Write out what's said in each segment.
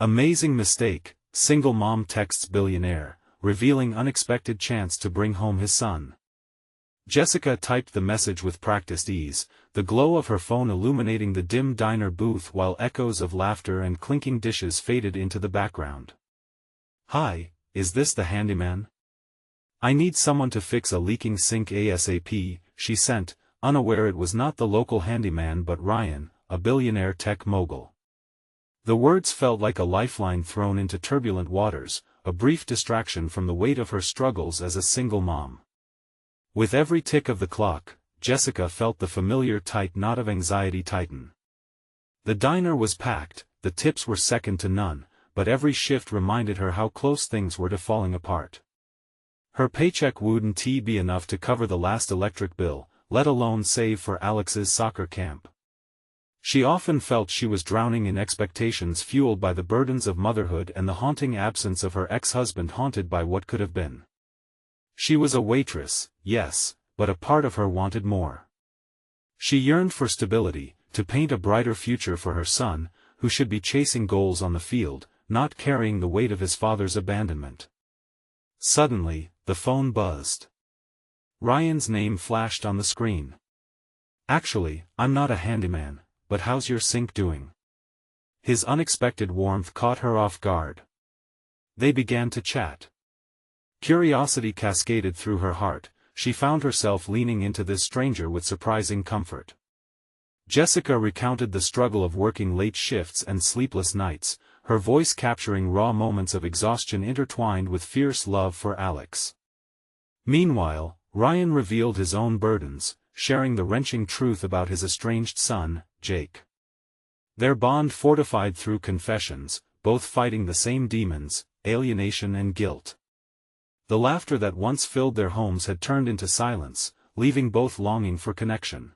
Amazing mistake, single mom texts billionaire, revealing unexpected chance to bring home his son. Jessica typed the message with practiced ease, the glow of her phone illuminating the dim diner booth while echoes of laughter and clinking dishes faded into the background. "Hi, is this the handyman? I need someone to fix a leaking sink ASAP," she sent, unaware it was not the local handyman but Ryan, a billionaire tech mogul. The words felt like a lifeline thrown into turbulent waters, a brief distraction from the weight of her struggles as a single mom. With every tick of the clock, Jessica felt the familiar tight knot of anxiety tighten. The diner was packed, the tips were second to none, but every shift reminded her how close things were to falling apart. Her paycheck wouldn't be enough to cover the last electric bill, let alone save for Alex's soccer camp. She often felt she was drowning in expectations fueled by the burdens of motherhood and the haunting absence of her ex-husband haunted by what could have been. She was a waitress, yes, but a part of her wanted more. She yearned for stability, to paint a brighter future for her son, who should be chasing goals on the field, not carrying the weight of his father's abandonment. Suddenly, the phone buzzed. Ryan's name flashed on the screen. "Actually, I'm not a handyman, but how's your sink doing?" His unexpected warmth caught her off guard. They began to chat. Curiosity cascaded through her heart, she found herself leaning into this stranger with surprising comfort. Jessica recounted the struggle of working late shifts and sleepless nights, her voice capturing raw moments of exhaustion intertwined with fierce love for Alex. Meanwhile, Ryan revealed his own burdens, sharing the wrenching truth about his estranged son, Jake. Their bond fortified through confessions, both fighting the same demons, alienation and guilt. The laughter that once filled their homes had turned into silence, leaving both longing for connection.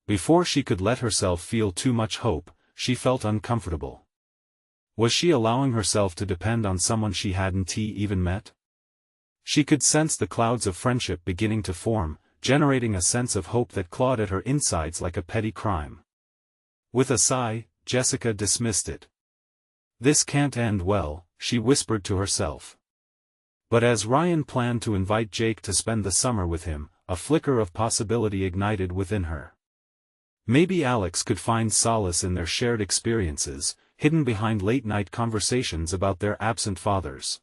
Before she could let herself feel too much hope, she felt uncomfortable. Was she allowing herself to depend on someone she hadn't even met? She could sense the clouds of friendship beginning to form, generating a sense of hope that clawed at her insides like a petty crime. With a sigh, Jessica dismissed it. "This can't end well," she whispered to herself. But as Ryan planned to invite Jake to spend the summer with him, a flicker of possibility ignited within her. Maybe Alex could find solace in their shared experiences, hidden behind late-night conversations about their absent fathers.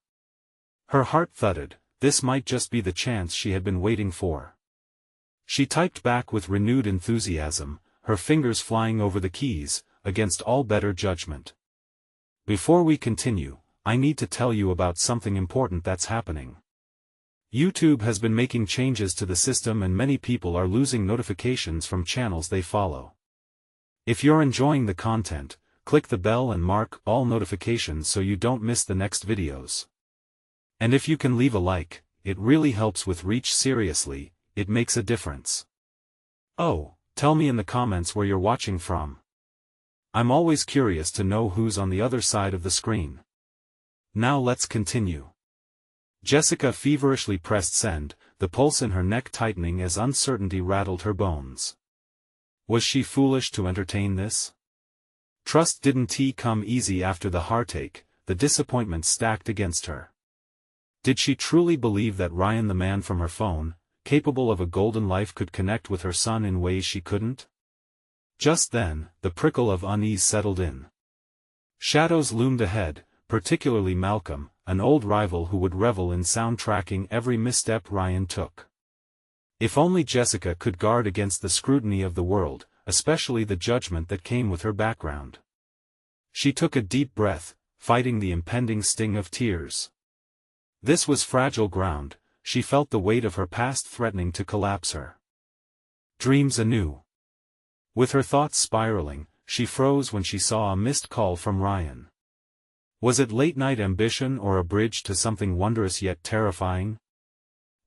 Her heart thudded, this might just be the chance she had been waiting for. She typed back with renewed enthusiasm, her fingers flying over the keys, against all better judgment. "Before we continue, I need to tell you about something important that's happening. YouTube has been making changes to the system and many people are losing notifications from channels they follow. If you're enjoying the content, click the bell and mark all notifications so you don't miss the next videos. And if you can leave a like, it really helps with reach. Seriously, it makes a difference. Oh, tell me in the comments where you're watching from. I'm always curious to know who's on the other side of the screen. Now let's continue." Jessica feverishly pressed send, the pulse in her neck tightening as uncertainty rattled her bones. Was she foolish to entertain this? Trust didn't come easy after the heartache, the disappointment stacked against her. Did she truly believe that Ryan, the man from her phone, capable of a golden life, could connect with her son in ways she couldn't? Just then, the prickle of unease settled in. Shadows loomed ahead, particularly Malcolm, an old rival who would revel in soundtracking every misstep Ryan took. If only Jessica could guard against the scrutiny of the world, especially the judgment that came with her background. She took a deep breath, fighting the impending sting of tears. This was fragile ground, she felt the weight of her past threatening to collapse her dreams anew. With her thoughts spiraling, she froze when she saw a missed call from Ryan. Was it late-night ambition or a bridge to something wondrous yet terrifying?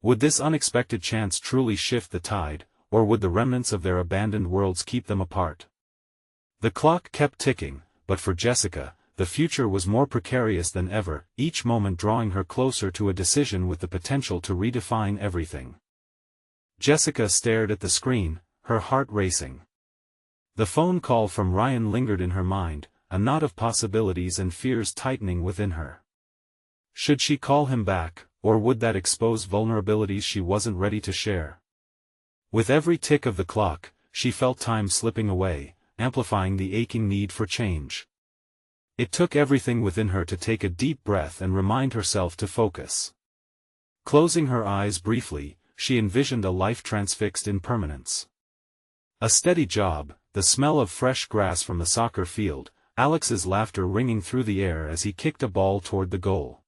Would this unexpected chance truly shift the tide, or would the remnants of their abandoned worlds keep them apart? The clock kept ticking, but for Jessica, the future was more precarious than ever, each moment drawing her closer to a decision with the potential to redefine everything. Jessica stared at the screen, her heart racing. The phone call from Ryan lingered in her mind, a knot of possibilities and fears tightening within her. Should she call him back, or would that expose vulnerabilities she wasn't ready to share? With every tick of the clock, she felt time slipping away, amplifying the aching need for change. It took everything within her to take a deep breath and remind herself to focus. Closing her eyes briefly, she envisioned a life transfixed in permanence. A steady job, the smell of fresh grass from the soccer field, Alex's laughter ringing through the air as he kicked a ball toward the goal.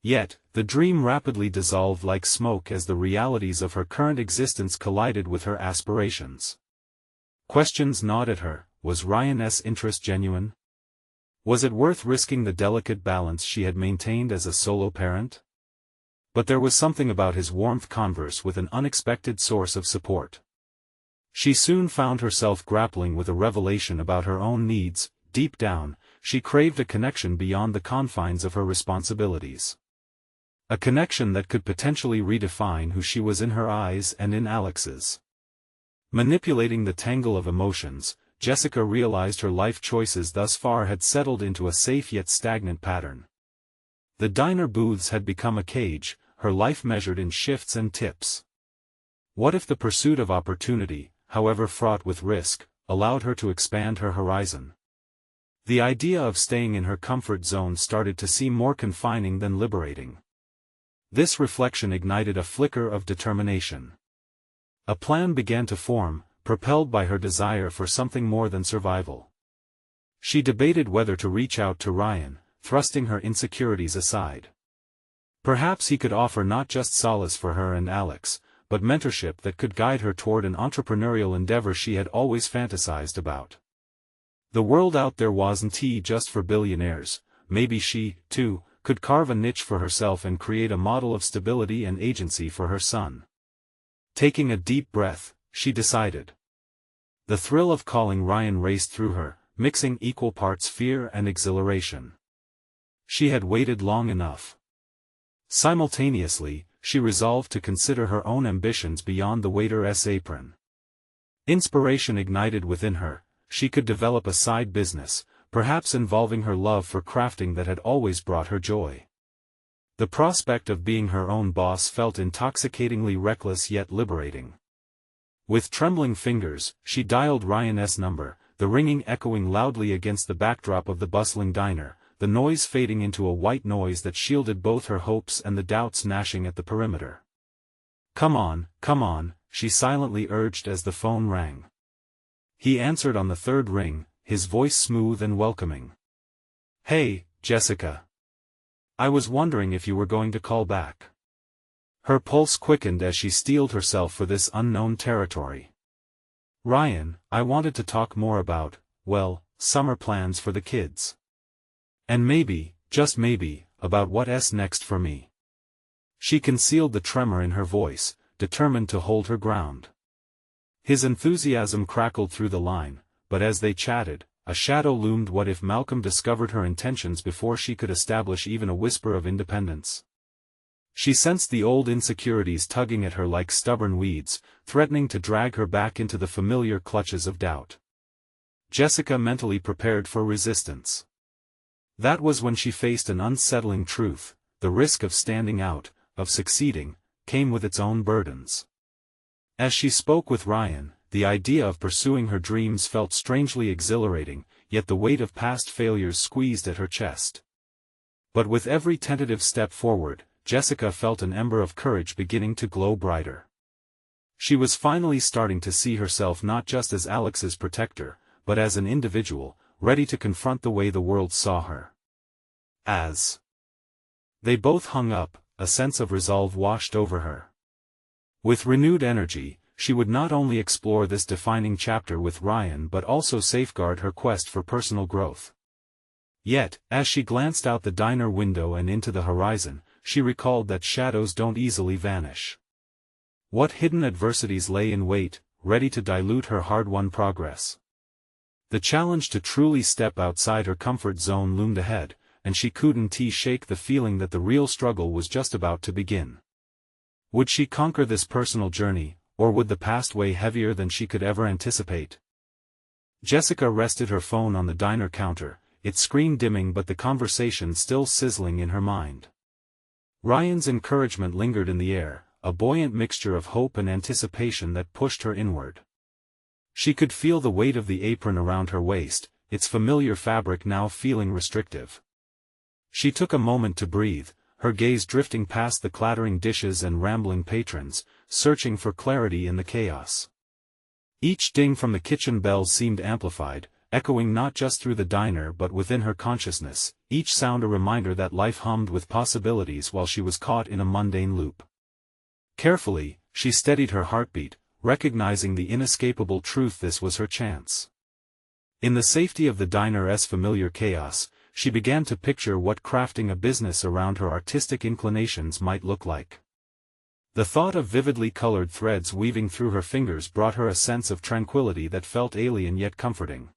Yet, the dream rapidly dissolved like smoke as the realities of her current existence collided with her aspirations. Questions gnawed at her. Was Ryan's interest genuine? Was it worth risking the delicate balance she had maintained as a solo parent? But there was something about his warmth converse with an unexpected source of support. She soon found herself grappling with a revelation about her own needs. Deep down, she craved a connection beyond the confines of her responsibilities. A connection that could potentially redefine who she was in her eyes and in Alex's. Manipulating the tangle of emotions, Jessica realized her life choices thus far had settled into a safe yet stagnant pattern. The diner booths had become a cage, her life measured in shifts and tips. What if the pursuit of opportunity, however fraught with risk, allowed her to expand her horizon? The idea of staying in her comfort zone started to seem more confining than liberating. This reflection ignited a flicker of determination. A plan began to form, propelled by her desire for something more than survival. She debated whether to reach out to Ryan, thrusting her insecurities aside. Perhaps he could offer not just solace for her and Alex, but mentorship that could guide her toward an entrepreneurial endeavor she had always fantasized about. The world out there wasn't just for billionaires. Maybe she, too, could carve a niche for herself and create a model of stability and agency for her son. Taking a deep breath, she decided. The thrill of calling Ryan raced through her, mixing equal parts fear and exhilaration. She had waited long enough. Simultaneously, she resolved to consider her own ambitions beyond the waiter's apron. Inspiration ignited within her. She could develop a side business, perhaps involving her love for crafting that had always brought her joy. The prospect of being her own boss felt intoxicatingly reckless yet liberating. With trembling fingers, she dialed Ryan's number, the ringing echoing loudly against the backdrop of the bustling diner, the noise fading into a white noise that shielded both her hopes and the doubts gnashing at the perimeter. Come on, she silently urged as the phone rang. He answered on the third ring, his voice smooth and welcoming. Hey, Jessica. I was wondering if you were going to call back. Her pulse quickened as she steeled herself for this unknown territory. Ryan, I wanted to talk more about, well, summer plans for the kids. And maybe, just maybe, about what's next for me. She concealed the tremor in her voice, determined to hold her ground. His enthusiasm crackled through the line, but as they chatted, a shadow loomed. What if Malcolm discovered her intentions before she could establish even a whisper of independence? She sensed the old insecurities tugging at her like stubborn weeds, threatening to drag her back into the familiar clutches of doubt. Jessica mentally prepared for resistance. That was when she faced an unsettling truth: the risk of standing out, of succeeding, came with its own burdens. As she spoke with Ryan, the idea of pursuing her dreams felt strangely exhilarating, yet the weight of past failures squeezed at her chest. But with every tentative step forward, Jessica felt an ember of courage beginning to glow brighter. She was finally starting to see herself not just as Alex's protector, but as an individual, ready to confront the way the world saw her. As they both hung up, a sense of resolve washed over her. With renewed energy, she would not only explore this defining chapter with Ryan but also safeguard her quest for personal growth. Yet, as she glanced out the diner window and into the horizon, she recalled that shadows don't easily vanish. What hidden adversities lay in wait, ready to dilute her hard-won progress? The challenge to truly step outside her comfort zone loomed ahead, and she couldn't shake the feeling that the real struggle was just about to begin. Would she conquer this personal journey, or would the past weigh heavier than she could ever anticipate? Jessica rested her phone on the diner counter, its screen dimming but the conversation still sizzling in her mind. Ryan's encouragement lingered in the air, a buoyant mixture of hope and anticipation that pushed her inward. She could feel the weight of the apron around her waist, its familiar fabric now feeling restrictive. She took a moment to breathe, her gaze drifting past the clattering dishes and rambling patrons, searching for clarity in the chaos. Each ding from the kitchen bell seemed amplified, echoing not just through the diner but within her consciousness, each sound a reminder that life hummed with possibilities while she was caught in a mundane loop. Carefully, she steadied her heartbeat, recognizing the inescapable truth this was her chance. In the safety of the diner's familiar chaos, she began to picture what crafting a business around her artistic inclinations might look like. The thought of vividly colored threads weaving through her fingers brought her a sense of tranquility that felt alien yet comforting.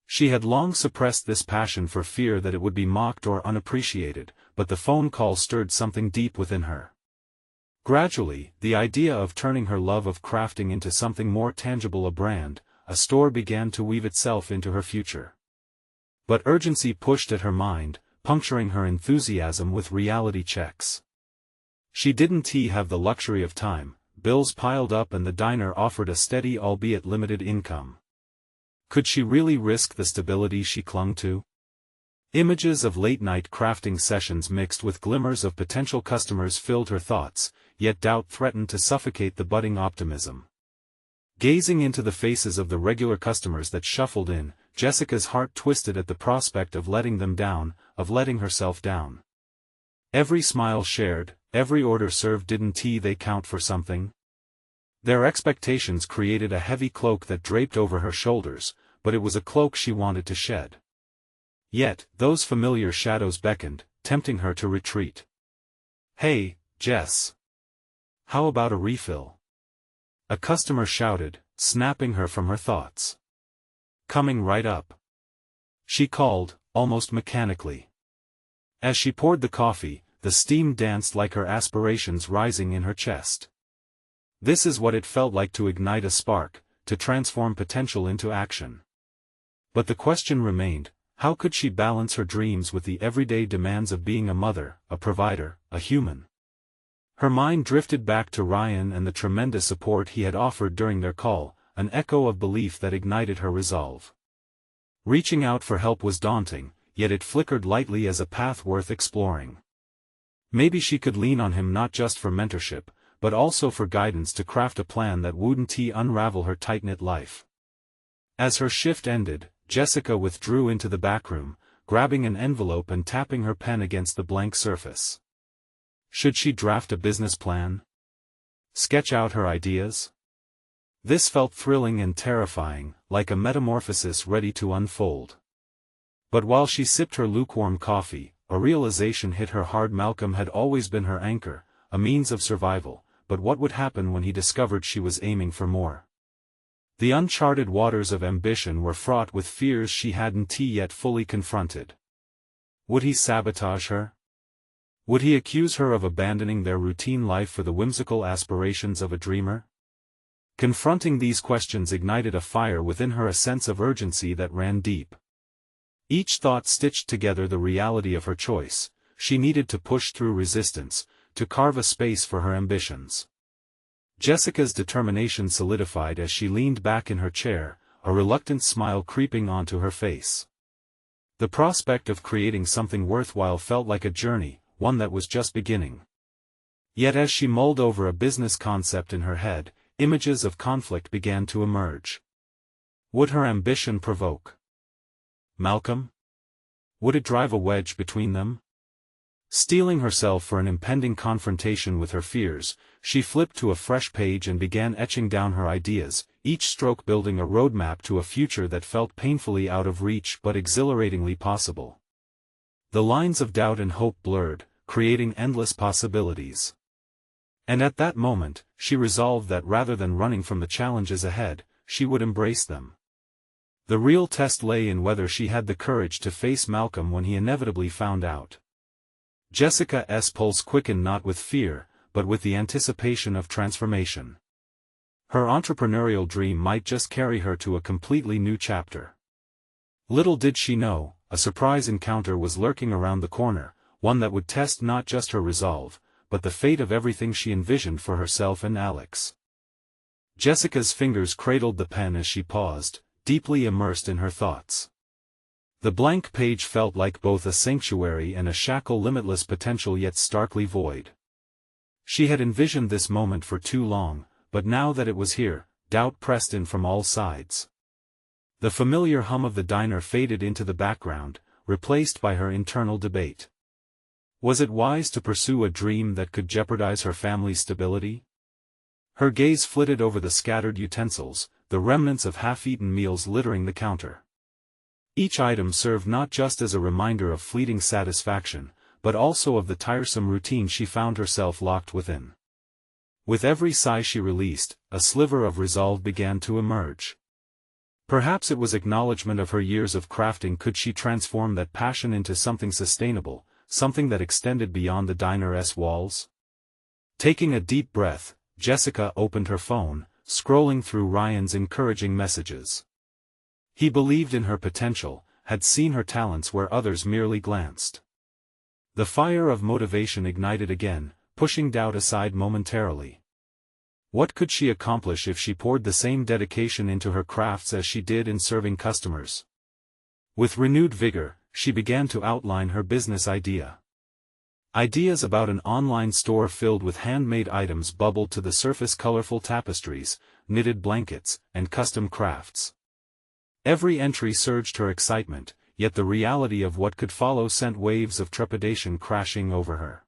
She had long suppressed this passion for fear that it would be mocked or unappreciated, but the phone call stirred something deep within her. Gradually, the idea of turning her love of crafting into something more tangible, a brand, a store, began to weave itself into her future. But urgency pushed at her mind, puncturing her enthusiasm with reality checks. She didn't have the luxury of time, bills piled up and the diner offered a steady albeit limited income. Could she really risk the stability she clung to? Images of late-night crafting sessions mixed with glimmers of potential customers filled her thoughts, yet doubt threatened to suffocate the budding optimism. Gazing into the faces of the regular customers that shuffled in, Jessica's heart twisted at the prospect of letting them down, of letting herself down. Every smile shared, every order served, didn't they count for something? Their expectations created a heavy cloak that draped over her shoulders, but it was a cloak she wanted to shed. Yet, those familiar shadows beckoned, tempting her to retreat. "Hey, Jess. How about a refill?" a customer shouted, snapping her from her thoughts. "Coming right up," she called, almost mechanically. As she poured the coffee, the steam danced like her aspirations rising in her chest. This is what it felt like to ignite a spark, to transform potential into action. But the question remained, how could she balance her dreams with the everyday demands of being a mother, a provider, a human? Her mind drifted back to Ryan and the tremendous support he had offered during their call, an echo of belief that ignited her resolve. Reaching out for help was daunting, yet it flickered lightly as a path worth exploring. Maybe she could lean on him not just for mentorship, but also for guidance to craft a plan that wouldn't unravel her tight-knit life. As her shift ended, Jessica withdrew into the backroom, grabbing an envelope and tapping her pen against the blank surface. Should she draft a business plan? Sketch out her ideas? This felt thrilling and terrifying, like a metamorphosis ready to unfold. But while she sipped her lukewarm coffee, a realization hit her hard. Malcolm had always been her anchor, a means of survival, but what would happen when he discovered she was aiming for more? The uncharted waters of ambition were fraught with fears she hadn't yet fully confronted. Would he sabotage her? Would he accuse her of abandoning their routine life for the whimsical aspirations of a dreamer? Confronting these questions ignited a fire within her, a sense of urgency that ran deep. Each thought stitched together the reality of her choice. She needed to push through resistance, to carve a space for her ambitions. Jessica's determination solidified as she leaned back in her chair, a reluctant smile creeping onto her face. The prospect of creating something worthwhile felt like a journey, one that was just beginning. Yet as she mulled over a business concept in her head, images of conflict began to emerge. Would her ambition provoke Malcolm? Would it drive a wedge between them? Steeling herself for an impending confrontation with her fears, she flipped to a fresh page and began etching down her ideas, each stroke building a roadmap to a future that felt painfully out of reach but exhilaratingly possible. The lines of doubt and hope blurred, creating endless possibilities. And at that moment, she resolved that rather than running from the challenges ahead, she would embrace them. The real test lay in whether she had the courage to face Malcolm when he inevitably found out. Jessica's pulse quickened not with fear, but with the anticipation of transformation. Her entrepreneurial dream might just carry her to a completely new chapter. Little did she know, a surprise encounter was lurking around the corner, one that would test not just her resolve, but the fate of everything she envisioned for herself and Alex. Jessica's fingers cradled the pen as she paused, deeply immersed in her thoughts. The blank page felt like both a sanctuary and a shackle, limitless potential yet starkly void. She had envisioned this moment for too long, but now that it was here, doubt pressed in from all sides. The familiar hum of the diner faded into the background, replaced by her internal debate. Was it wise to pursue a dream that could jeopardize her family's stability? Her gaze flitted over the scattered utensils, the remnants of half-eaten meals littering the counter. Each item served not just as a reminder of fleeting satisfaction, but also of the tiresome routine she found herself locked within. With every sigh she released, a sliver of resolve began to emerge. Perhaps it was acknowledgement of her years of crafting. Could she transform that passion into something sustainable, something that extended beyond the diner's walls? Taking a deep breath, Jessica opened her phone, scrolling through Ryan's encouraging messages. He believed in her potential, had seen her talents where others merely glanced. The fire of motivation ignited again, pushing doubt aside momentarily. What could she accomplish if she poured the same dedication into her crafts as she did in serving customers? With renewed vigor, she began to outline her business idea. Ideas about an online store filled with handmade items bubbled to the surface: colorful tapestries, knitted blankets, and custom crafts. Every entry surged her excitement, yet the reality of what could follow sent waves of trepidation crashing over her.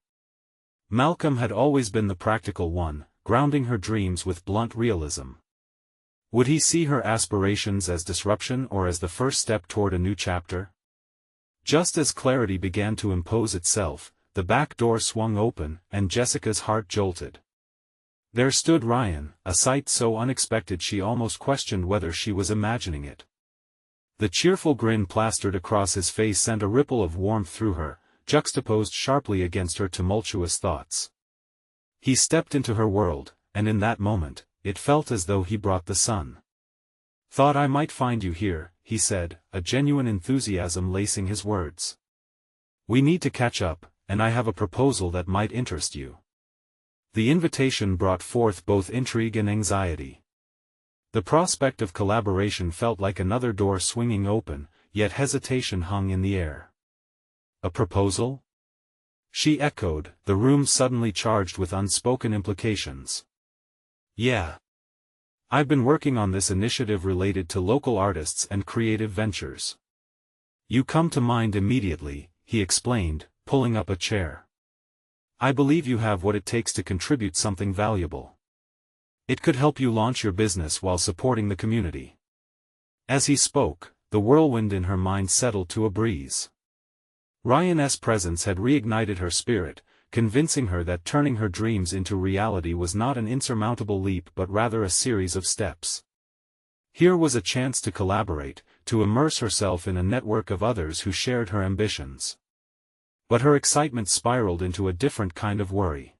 Malcolm had always been the practical one, grounding her dreams with blunt realism. Would he see her aspirations as disruption or as the first step toward a new chapter? Just as clarity began to impose itself, the back door swung open, and Jessica's heart jolted. There stood Ryan, a sight so unexpected she almost questioned whether she was imagining it. The cheerful grin plastered across his face sent a ripple of warmth through her, juxtaposed sharply against her tumultuous thoughts. He stepped into her world, and in that moment, it felt as though he brought the sun. "Thought I might find you here," he said, a genuine enthusiasm lacing his words. "We need to catch up, and I have a proposal that might interest you." The invitation brought forth both intrigue and anxiety. The prospect of collaboration felt like another door swinging open, yet hesitation hung in the air. "A proposal?" she echoed, the room suddenly charged with unspoken implications. "Yeah. I've been working on this initiative related to local artists and creative ventures." "You come to mind immediately," he explained, pulling up a chair. "I believe you have what it takes to contribute something valuable. It could help you launch your business while supporting the community." As he spoke, the whirlwind in her mind settled to a breeze. Ryan's presence had reignited her spirit, convincing her that turning her dreams into reality was not an insurmountable leap but rather a series of steps. Here was a chance to collaborate, to immerse herself in a network of others who shared her ambitions. But her excitement spiraled into a different kind of worry.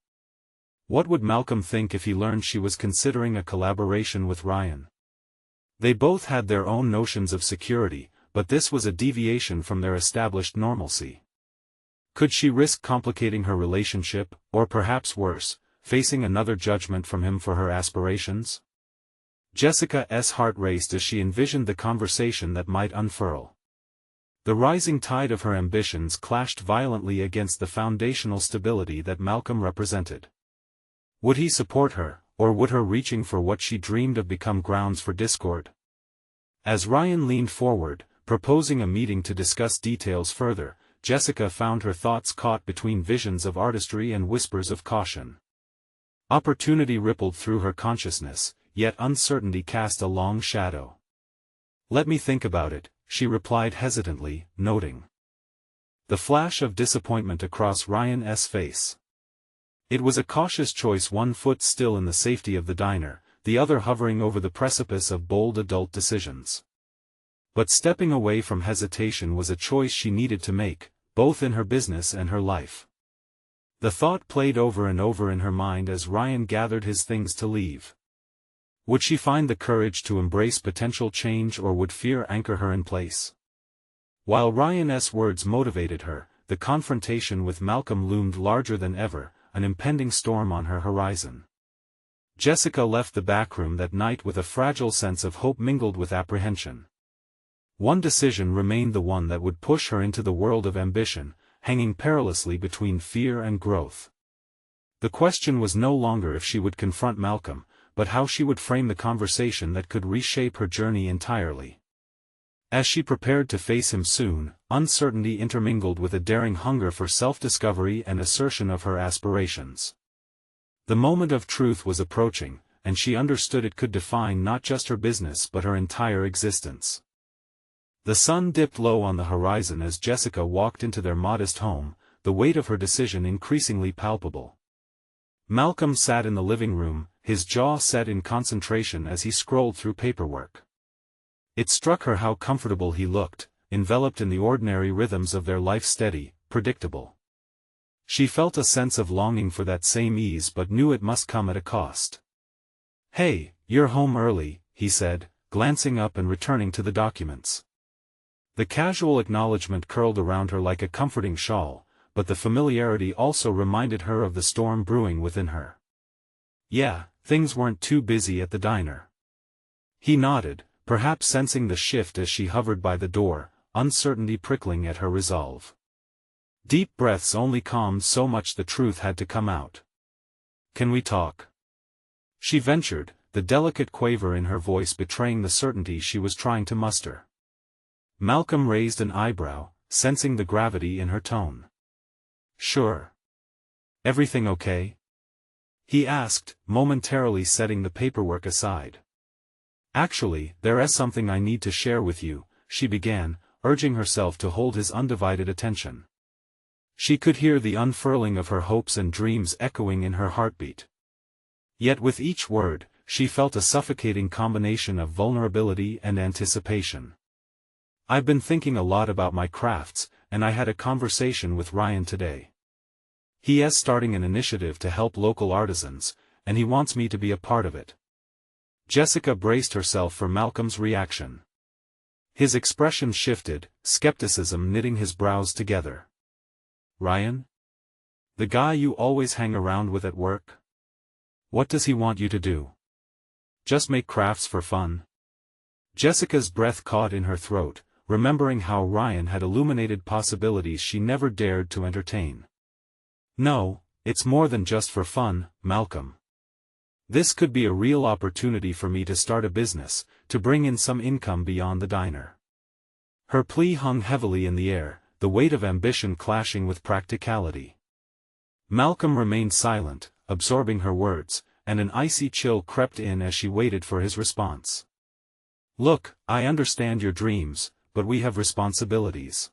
What would Malcolm think if he learned she was considering a collaboration with Ryan? They both had their own notions of security, but this was a deviation from their established normalcy. Could she risk complicating her relationship, or perhaps worse, facing another judgment from him for her aspirations? Jessica's heart raced as she envisioned the conversation that might unfurl. The rising tide of her ambitions clashed violently against the foundational stability that Malcolm represented. Would he support her, or would her reaching for what she dreamed of become grounds for discord? As Ryan leaned forward, proposing a meeting to discuss details further, Jessica found her thoughts caught between visions of artistry and whispers of caution. Opportunity rippled through her consciousness, yet uncertainty cast a long shadow. "Let me think about it," she replied hesitantly, noting the flash of disappointment across Ryan's face. It was a cautious choice, one foot still in the safety of the diner, the other hovering over the precipice of bold adult decisions. But stepping away from hesitation was a choice she needed to make, both in her business and her life. The thought played over and over in her mind as Ryan gathered his things to leave. Would she find the courage to embrace potential change, or would fear anchor her in place? While Ryan's words motivated her, the confrontation with Malcolm loomed larger than ever, an impending storm on her horizon. Jessica left the backroom that night with a fragile sense of hope mingled with apprehension. One decision remained, the one that would push her into the world of ambition, hanging perilously between fear and growth. The question was no longer if she would confront Malcolm, but how she would frame the conversation that could reshape her journey entirely. As she prepared to face him soon, uncertainty intermingled with a daring hunger for self-discovery and assertion of her aspirations. The moment of truth was approaching, and she understood it could define not just her business but her entire existence. The sun dipped low on the horizon as Jessica walked into their modest home, the weight of her decision increasingly palpable. Malcolm sat in the living room, his jaw set in concentration as he scrolled through paperwork. It struck her how comfortable he looked, enveloped in the ordinary rhythms of their life, steady, predictable. She felt a sense of longing for that same ease but knew it must come at a cost. "Hey, you're home early," he said, glancing up and returning to the documents. The casual acknowledgement curled around her like a comforting shawl, but the familiarity also reminded her of the storm brewing within her. "Yeah, things weren't too busy at the diner." He nodded, perhaps sensing the shift as she hovered by the door, uncertainty prickling at her resolve. Deep breaths only calmed so much, the truth had to come out. "Can we talk?" she ventured, the delicate quaver in her voice betraying the certainty she was trying to muster. Malcolm raised an eyebrow, sensing the gravity in her tone. "Sure. Everything okay?" he asked, momentarily setting the paperwork aside. "Actually, there is something I need to share with you," she began, urging herself to hold his undivided attention. She could hear the unfurling of her hopes and dreams echoing in her heartbeat. Yet with each word, she felt a suffocating combination of vulnerability and anticipation. "I've been thinking a lot about my crafts, and I had a conversation with Ryan today. He is starting an initiative to help local artisans, and he wants me to be a part of it." Jessica braced herself for Malcolm's reaction. His expression shifted, skepticism knitting his brows together. "Ryan? The guy you always hang around with at work? What does he want you to do? Just make crafts for fun?" Jessica's breath caught in her throat, remembering how Ryan had illuminated possibilities she never dared to entertain. "No, it's more than just for fun, Malcolm. This could be a real opportunity for me to start a business, to bring in some income beyond the diner." Her plea hung heavily in the air, the weight of ambition clashing with practicality. Malcolm remained silent, absorbing her words, and an icy chill crept in as she waited for his response. "Look, I understand your dreams, but we have responsibilities.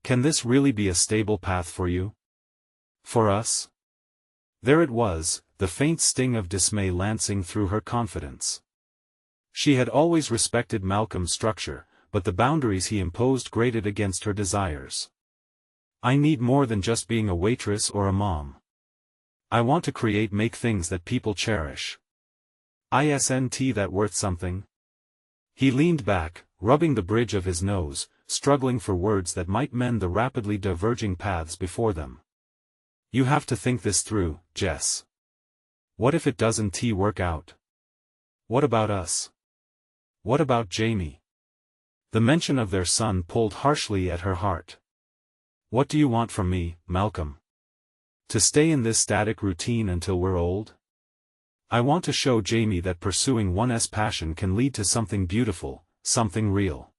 Can this really be a stable path for you? For us?" There it was, the faint sting of dismay lancing through her confidence. She had always respected Malcolm's structure, but the boundaries he imposed grated against her desires. "I need more than just being a waitress or a mom. I want to make things that people cherish. Isn't that worth something?" He leaned back, rubbing the bridge of his nose, struggling for words that might mend the rapidly diverging paths before them. "You have to think this through, Jess. What if it doesn't work out? What about us? What about Jamie?" The mention of their son pulled harshly at her heart. "What do you want from me, Malcolm? To stay in this static routine until we're old? I want to show Jamie that pursuing one's passion can lead to something beautiful, something real."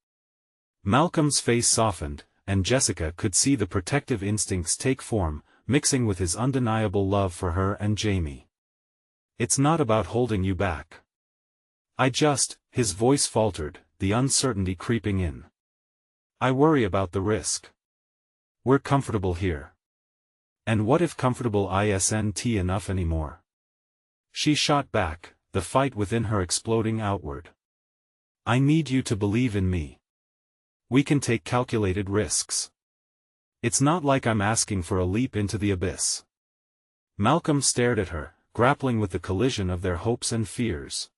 Malcolm's face softened, and Jessica could see the protective instincts take form, mixing with his undeniable love for her and Jamie. "It's not about holding you back. His voice faltered, the uncertainty creeping in. "I worry about the risk. We're comfortable here. And what if comfortable isn't enough anymore?" She shot back, the fight within her exploding outward. "I need you to believe in me. We can take calculated risks. It's not like I'm asking for a leap into the abyss." Malcolm stared at her, grappling with the collision of their hopes and fears.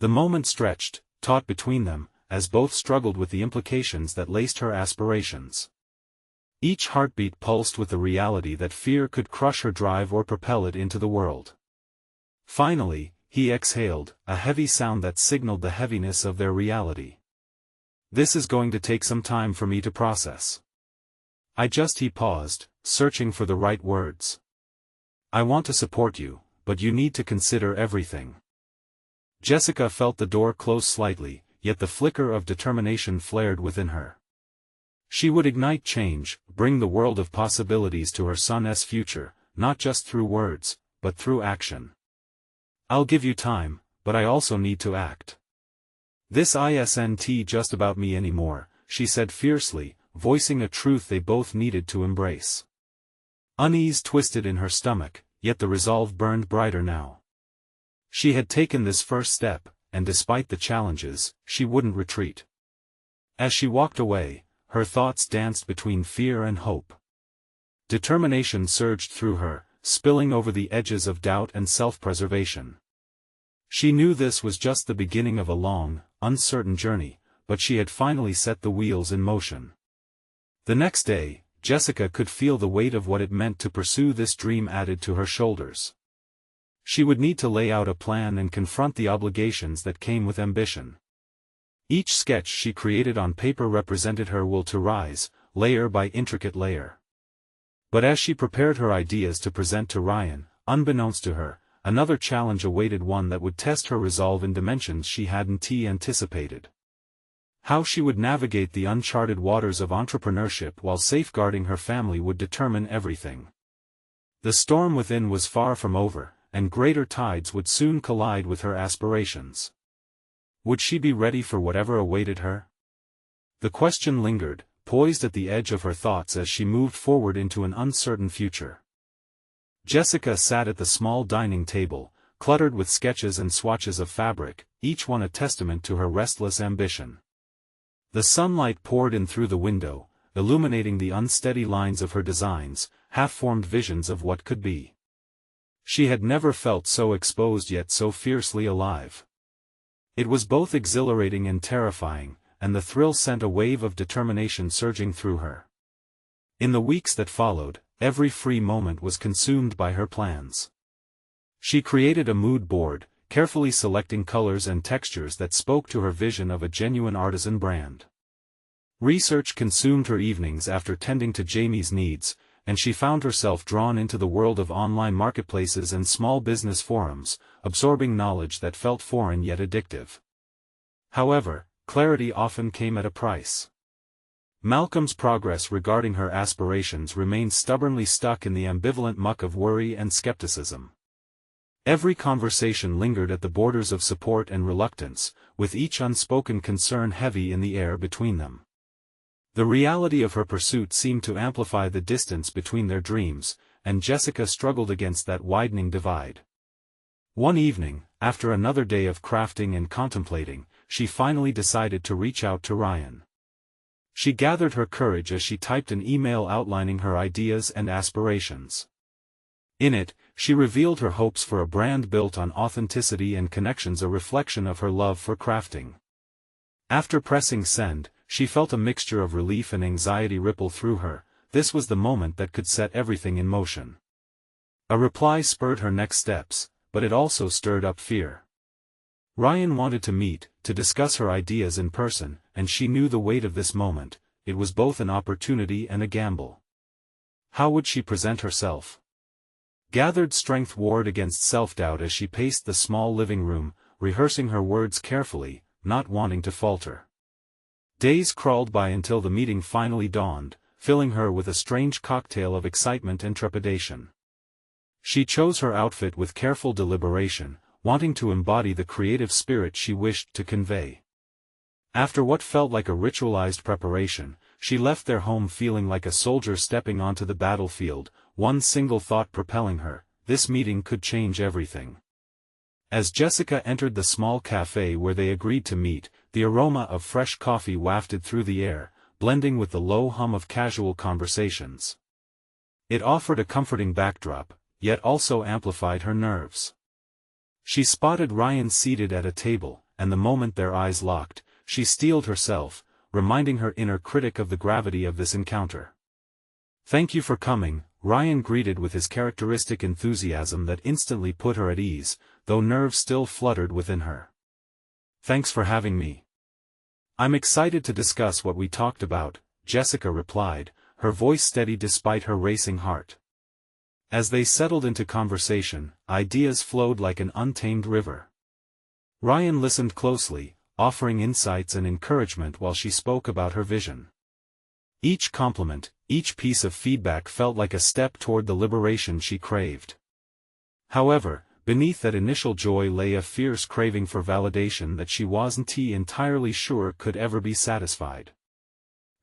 The moment stretched, taut between them, as both struggled with the implications that laced her aspirations. Each heartbeat pulsed with the reality that fear could crush her drive or propel it into the world. Finally, he exhaled, a heavy sound that signaled the heaviness of their reality. "This is going to take some time for me to process. He paused, searching for the right words. "I want to support you, but you need to consider everything." Jessica felt the door close slightly, yet the flicker of determination flared within her. She would ignite change, bring the world of possibilities to her son's future, not just through words, but through action. "I'll give you time, but I also need to act. This isn't just about me anymore," she said fiercely, voicing a truth they both needed to embrace. Unease twisted in her stomach, yet the resolve burned brighter now. She had taken this first step, and despite the challenges, she wouldn't retreat. As she walked away, her thoughts danced between fear and hope. Determination surged through her, spilling over the edges of doubt and self-preservation. She knew this was just the beginning of a long, uncertain journey, but she had finally set the wheels in motion. The next day, Jessica could feel the weight of what it meant to pursue this dream added to her shoulders. She would need to lay out a plan and confront the obligations that came with ambition. Each sketch she created on paper represented her will to rise, layer by intricate layer. But as she prepared her ideas to present to Ryan, unbeknownst to her, another challenge awaited, one that would test her resolve in dimensions she hadn't anticipated. How she would navigate the uncharted waters of entrepreneurship while safeguarding her family would determine everything. The storm within was far from over, and greater tides would soon collide with her aspirations. Would she be ready for whatever awaited her? The question lingered, poised at the edge of her thoughts as she moved forward into an uncertain future. Jessica sat at the small dining table, cluttered with sketches and swatches of fabric, each one a testament to her restless ambition. The sunlight poured in through the window, illuminating the unsteady lines of her designs, half-formed visions of what could be. She had never felt so exposed yet so fiercely alive. It was both exhilarating and terrifying, and the thrill sent a wave of determination surging through her. In the weeks that followed, every free moment was consumed by her plans. She created a mood board, carefully selecting colors and textures that spoke to her vision of a genuine artisan brand. Research consumed her evenings after tending to Jamie's needs, and she found herself drawn into the world of online marketplaces and small business forums, absorbing knowledge that felt foreign yet addictive. However, clarity often came at a price. Malcolm's progress regarding her aspirations remained stubbornly stuck in the ambivalent muck of worry and skepticism. Every conversation lingered at the borders of support and reluctance, with each unspoken concern heavy in the air between them. The reality of her pursuit seemed to amplify the distance between their dreams, and Jessica struggled against that widening divide. One evening, after another day of crafting and contemplating, she finally decided to reach out to Ryan. She gathered her courage as she typed an email outlining her ideas and aspirations. In it, she revealed her hopes for a brand built on authenticity and connections, a reflection of her love for crafting. After pressing send, she felt a mixture of relief and anxiety ripple through her. This was the moment that could set everything in motion. A reply spurred her next steps, but it also stirred up fear. Ryan wanted to meet, to discuss her ideas in person, and she knew the weight of this moment. It was both an opportunity and a gamble. How would she present herself? Gathered strength warred against self-doubt as she paced the small living room, rehearsing her words carefully, not wanting to falter. Days crawled by until the meeting finally dawned, filling her with a strange cocktail of excitement and trepidation. She chose her outfit with careful deliberation, wanting to embody the creative spirit she wished to convey. After what felt like a ritualized preparation, she left their home feeling like a soldier stepping onto the battlefield, one single thought propelling her: this meeting could change everything. As Jessica entered the small cafe where they agreed to meet, the aroma of fresh coffee wafted through the air, blending with the low hum of casual conversations. It offered a comforting backdrop, yet also amplified her nerves. She spotted Ryan seated at a table, and the moment their eyes locked, she steeled herself, reminding her inner critic of the gravity of this encounter. "Thank you for coming," Ryan greeted with his characteristic enthusiasm that instantly put her at ease, though nerves still fluttered within her. "Thanks for having me. I'm excited to discuss what we talked about," Jessica replied, her voice steady despite her racing heart. As they settled into conversation, ideas flowed like an untamed river. Ryan listened closely, offering insights and encouragement while she spoke about her vision. Each compliment, each piece of feedback felt like a step toward the liberation she craved. However, beneath that initial joy lay a fierce craving for validation that she wasn't entirely sure could ever be satisfied.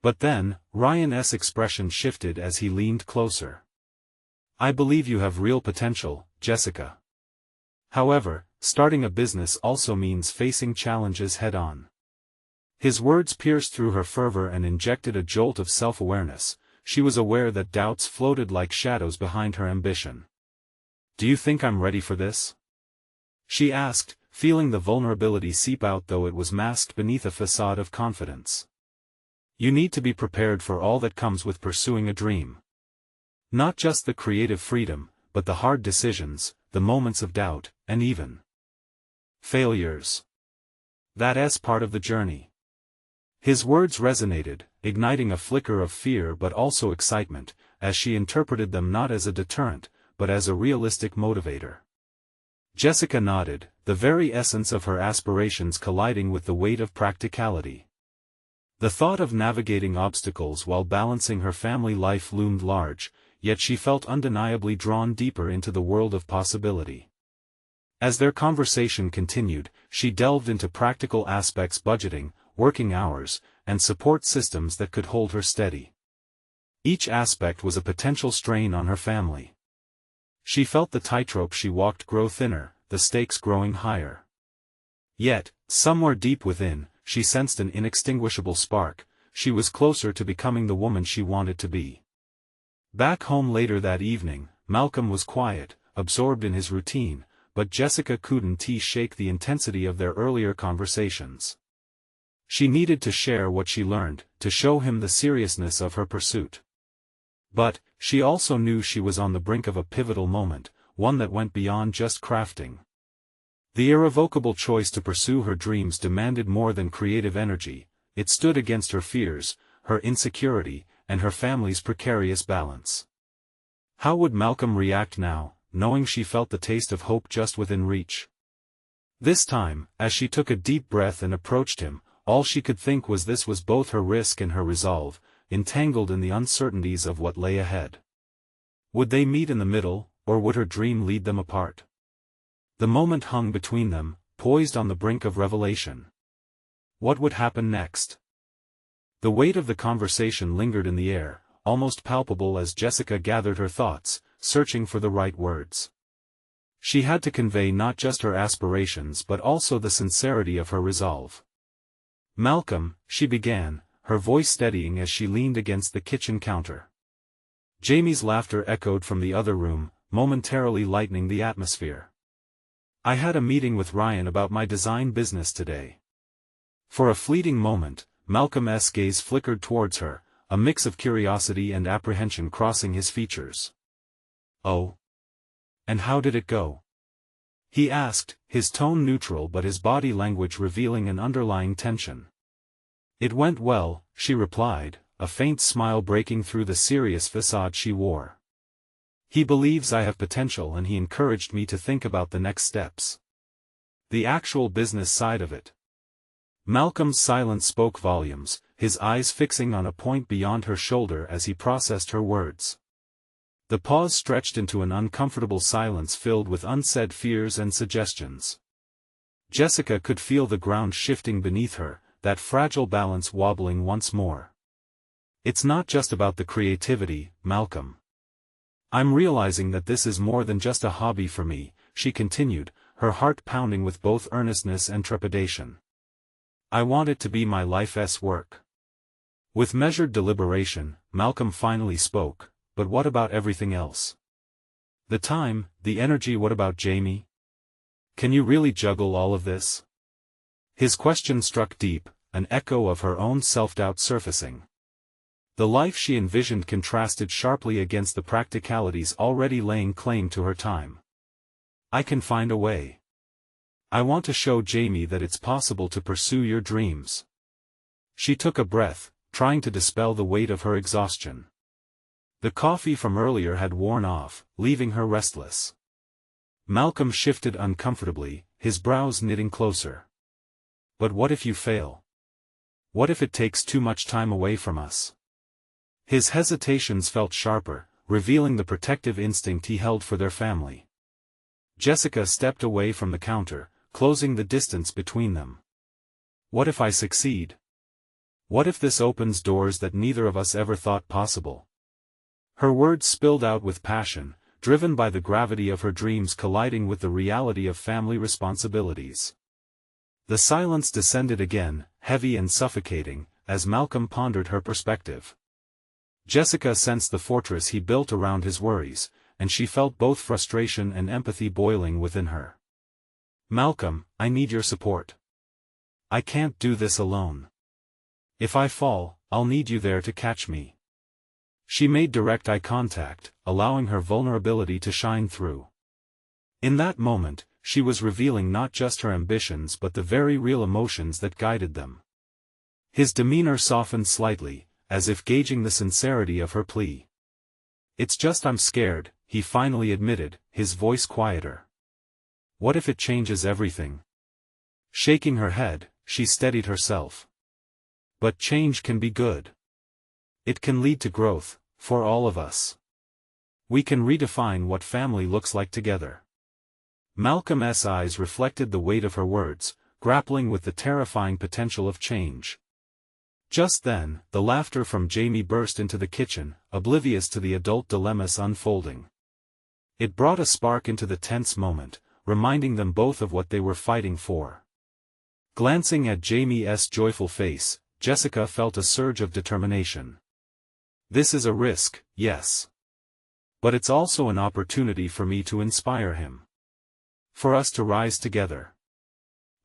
But then, Ryan's expression shifted as he leaned closer. "I believe you have real potential, Jessica. However, starting a business also means facing challenges head-on." His words pierced through her fervor and injected a jolt of self-awareness. She was aware that doubts floated like shadows behind her ambition. "Do you think I'm ready for this?" she asked, feeling the vulnerability seep out though it was masked beneath a facade of confidence. "You need to be prepared for all that comes with pursuing a dream. Not just the creative freedom, but the hard decisions, the moments of doubt, and even failures. That's part of the journey." His words resonated, igniting a flicker of fear but also excitement, as she interpreted them not as a deterrent, but as a realistic motivator. Jessica nodded, the very essence of her aspirations colliding with the weight of practicality. The thought of navigating obstacles while balancing her family life loomed large, yet she felt undeniably drawn deeper into the world of possibility. As their conversation continued, she delved into practical aspects: budgeting, working hours, and support systems that could hold her steady. Each aspect was a potential strain on her family. She felt the tightrope she walked grow thinner, the stakes growing higher. Yet, somewhere deep within, she sensed an inextinguishable spark. She was closer to becoming the woman she wanted to be. Back home later that evening, Malcolm was quiet, absorbed in his routine, but Jessica couldn't shake the intensity of their earlier conversations. She needed to share what she learned, to show him the seriousness of her pursuit. But, she also knew she was on the brink of a pivotal moment, one that went beyond just crafting. The irrevocable choice to pursue her dreams demanded more than creative energy. It stood against her fears, her insecurity, and her family's precarious balance. How would Malcolm react now, knowing she felt the taste of hope just within reach? This time, as she took a deep breath and approached him, all she could think was this was both her risk and her resolve, entangled in the uncertainties of what lay ahead. Would they meet in the middle, or would her dream lead them apart? The moment hung between them, poised on the brink of revelation. What would happen next? The weight of the conversation lingered in the air, almost palpable as Jessica gathered her thoughts, searching for the right words. She had to convey not just her aspirations but also the sincerity of her resolve. "Malcolm," she began, her voice steadying as she leaned against the kitchen counter. Jamie's laughter echoed from the other room, momentarily lightening the atmosphere. "I had a meeting with Ryan about my design business today." For a fleeting moment, Malcolm's gaze flickered towards her, a mix of curiosity and apprehension crossing his features. "Oh? And how did it go?" he asked, his tone neutral but his body language revealing an underlying tension. "It went well," she replied, a faint smile breaking through the serious facade she wore. "He believes I have potential and he encouraged me to think about the next steps. The actual business side of it." Malcolm's silence spoke volumes, his eyes fixing on a point beyond her shoulder as he processed her words. The pause stretched into an uncomfortable silence filled with unsaid fears and suggestions. Jessica could feel the ground shifting beneath her, that fragile balance wobbling once more. "It's not just about the creativity, Malcolm. I'm realizing that this is more than just a hobby for me," she continued, her heart pounding with both earnestness and trepidation. "I want it to be my life's work." With measured deliberation, Malcolm finally spoke, "But what about everything else? The time, the energy, what about Jamie? Can you really juggle all of this?" His question struck deep, an echo of her own self-doubt surfacing. The life she envisioned contrasted sharply against the practicalities already laying claim to her time. I can find a way. I want to show Jamie that it's possible to pursue your dreams. She took a breath, trying to dispel the weight of her exhaustion. The coffee from earlier had worn off, leaving her restless. Malcolm shifted uncomfortably, his brows knitting closer. But what if you fail? What if it takes too much time away from us? His hesitations felt sharper, revealing the protective instinct he held for their family. Jessica stepped away from the counter, closing the distance between them. What if I succeed? What if this opens doors that neither of us ever thought possible? Her words spilled out with passion, driven by the gravity of her dreams colliding with the reality of family responsibilities. The silence descended again, heavy and suffocating, as Malcolm pondered her perspective. Jessica sensed the fortress he built around his worries, and she felt both frustration and empathy boiling within her. Malcolm, I need your support. I can't do this alone. If I fall, I'll need you there to catch me. She made direct eye contact, allowing her vulnerability to shine through. In that moment, she was revealing not just her ambitions but the very real emotions that guided them. His demeanor softened slightly, as if gauging the sincerity of her plea. It's just I'm scared, he finally admitted, his voice quieter. What if it changes everything? Shaking her head, she steadied herself. But change can be good. It can lead to growth, for all of us. We can redefine what family looks like together. Malcolm's eyes reflected the weight of her words, grappling with the terrifying potential of change. Just then, the laughter from Jamie burst into the kitchen, oblivious to the adult dilemmas unfolding. It brought a spark into the tense moment, reminding them both of what they were fighting for. Glancing at Jamie's joyful face, Jessica felt a surge of determination. This is a risk, yes. But it's also an opportunity for me to inspire him. For us to rise together.